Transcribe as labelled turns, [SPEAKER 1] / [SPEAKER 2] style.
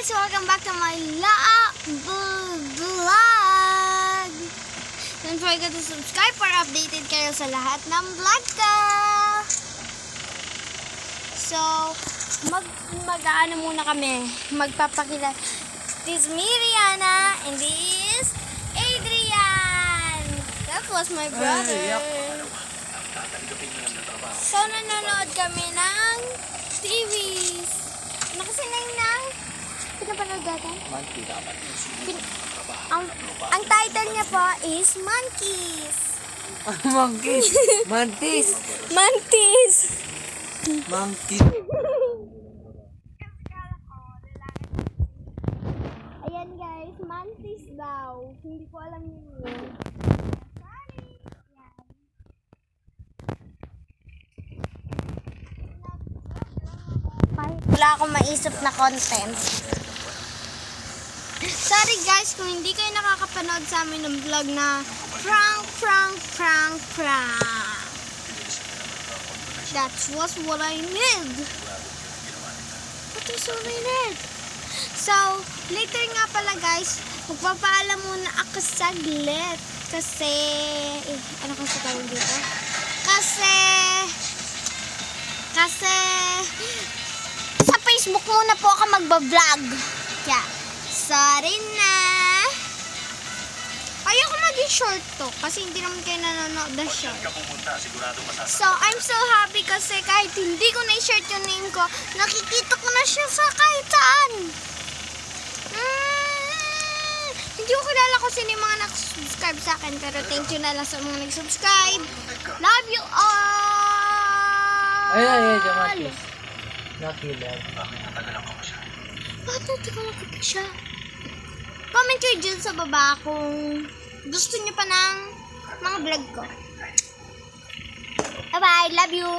[SPEAKER 1] guys! Welcome back to my vlog! Don't forget to subscribe para updated kayo sa lahat ng vlog ko! So, mag-ano muna kami. Magpapakilala. This is me, Rihanna, and this is Adrian! That was my brother. So, nanonood kami ng TVs. Ano kasi na yun na? Pinapanood natin?
[SPEAKER 2] Monkey dapat.
[SPEAKER 1] Ang title niya po is Monkeys.
[SPEAKER 2] Monkeys. Mantis.
[SPEAKER 1] Mantis.
[SPEAKER 2] Monkey.
[SPEAKER 1] Ayan guys, mantis daw. Hindi ko alam yun. Sorry. Wala akong maisip na content. Sorry guys kung hindi kayo nakakapanood sa amin ng vlog na prank. That was what I need. What is what I need? So, later nga pala guys, magpapaalam muna ako saglit. Kasi, ano kasi tawag dito? Kasi, sa Facebook muna po ako magbablog. Kaya, sorry na. Ayoko maging short to kasi hindi naman kayo nanonood na short. So, I'm so happy kasi kahit hindi ko na-share yung name ko, nakikita ko na siya sa kahit saan. Hindi ko kilala kung sino yung mga nag-subscribe sa akin, pero thank you na lang sa mga nag-subscribe. Love you all!
[SPEAKER 2] Ay, Monkeys. Nakilala.
[SPEAKER 1] Bakit natagal pa siya? Comment kayo dyan sa baba kung gusto niyo pa ng mga vlog ko. Bye-bye! Love you!